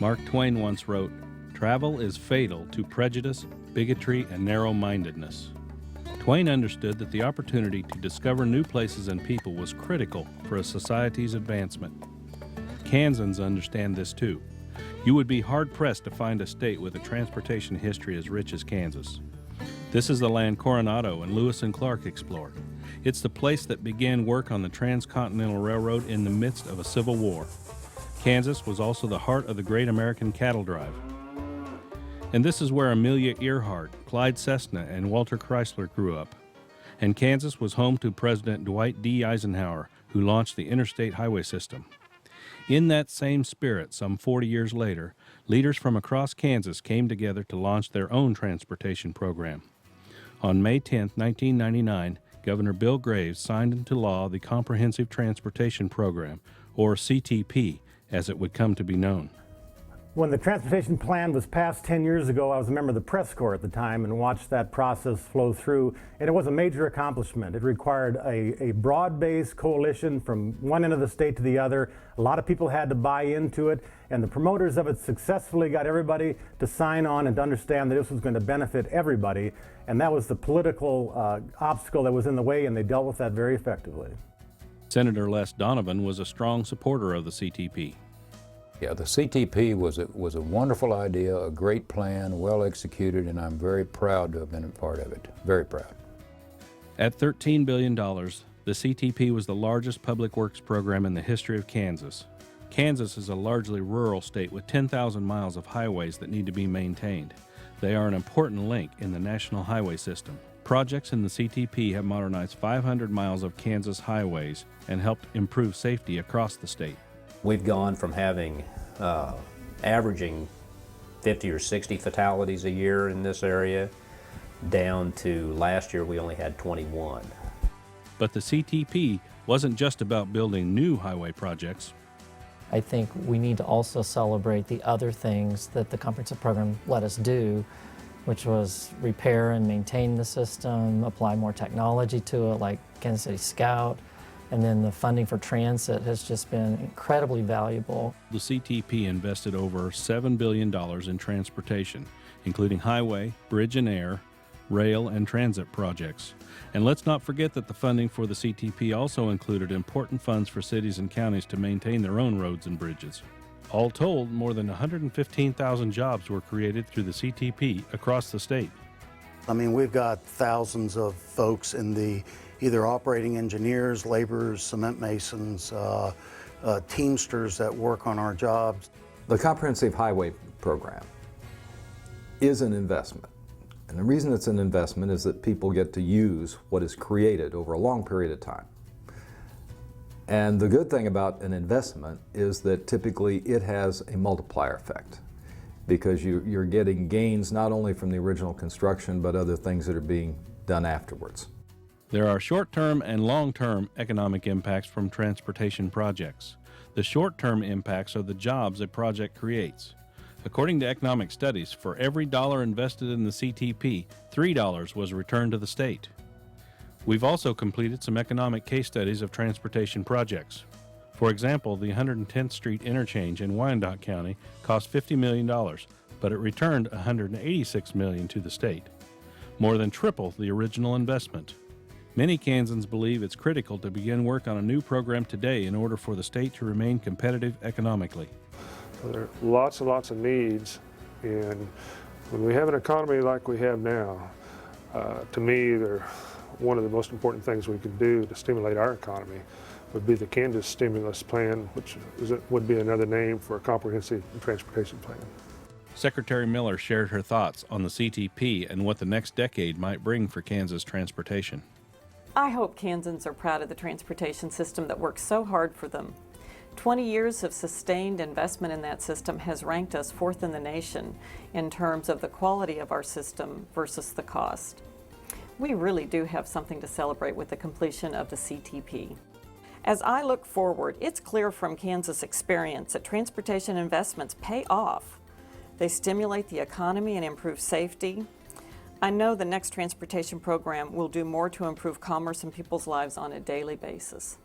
Mark Twain once wrote, "Travel is fatal to prejudice, bigotry, and narrow-mindedness." Twain understood that the opportunity to discover new places and people was critical for a society's advancement. Kansans understand this too. You would be hard-pressed to find a state with a transportation history as rich as Kansas. This is the land Coronado and Lewis and Clark explored. It's the place that began work on the Transcontinental Railroad in the midst of a Civil War. Kansas was also the heart of the Great American Cattle Drive. And this is where Amelia Earhart, Clyde Cessna, and Walter Chrysler grew up. And Kansas was home to President Dwight D. Eisenhower, who launched the interstate highway system. In that same spirit, some 40 years later, leaders from across Kansas came together to launch their own transportation program. On May 10, 1999, Governor Bill Graves signed into law the Comprehensive Transportation Program, or CTP, as it would come to be known. When the transportation plan was passed 10 years ago, I was a member of the press corps at the time and watched that process flow through, and it was a major accomplishment. It required a broad-based coalition from one end of the state to the other. A lot of people had to buy into it, and the promoters of it successfully got everybody to sign on and to understand that this was going to benefit everybody, and that was the political obstacle that was in the way, and they dealt with that very effectively. Senator Les Donovan was a strong supporter of the CTP. Yeah, the CTP was a wonderful idea, a great plan, well executed, and I'm very proud to have been a part of it. Very proud. At $13 billion, the CTP was the largest public works program in the history of Kansas. Kansas is a largely rural state with 10,000 miles of highways that need to be maintained. They are an important link in the national highway system. Projects in the CTP have modernized 500 miles of Kansas highways and helped improve safety across the state. We've gone from having averaging 50 or 60 fatalities a year in this area down to last year we only had 21. But the CTP wasn't just about building new highway projects. I think we need to also celebrate the other things that the comprehensive program let us do, which was repair and maintain the system, apply more technology to it like Kansas City Scout, and then the funding for transit has just been incredibly valuable. The CTP invested over $7 billion in transportation, including highway, bridge and air, rail, and transit projects. And let's not forget that the funding for the CTP also included important funds for cities and counties to maintain their own roads and bridges. All told, more than 115,000 jobs were created through the CTP across the state. I mean, we've got thousands of folks in the either operating engineers, laborers, cement masons, teamsters that work on our jobs. The Comprehensive Highway Program is an investment. And the reason it's an investment is that people get to use what is created over a long period of time. And the good thing about an investment is that typically it has a multiplier effect, because you're getting gains not only from the original construction but other things that are being done afterwards. There are short-term and long-term economic impacts from transportation projects. The short-term impacts are the jobs a project creates. According to economic studies, for every dollar invested in the CTP, $3 was returned to the state. We've also completed some economic case studies of transportation projects. For example, the 110th Street interchange in Wyandotte County cost $50 million, but it returned $186 million to the state, more than triple the original investment. Many Kansans believe it's critical to begin work on a new program today in order for the state to remain competitive economically. There are lots and lots of needs, and when we have an economy like we have now, to me, one of the most important things we can do to stimulate our economy would be the Kansas Stimulus Plan, which would be another name for a comprehensive transportation plan. Secretary Miller shared her thoughts on the CTP and what the next decade might bring for Kansas transportation. I hope Kansans are proud of the transportation system that works so hard for them. 20 years of sustained investment in that system has ranked us fourth in the nation in terms of the quality of our system versus the cost. We really do have something to celebrate with the completion of the CTP. As I look forward, it's clear from Kansas experience that transportation investments pay off. They stimulate the economy and improve safety. I know the next transportation program will do more to improve commerce and people's lives on a daily basis.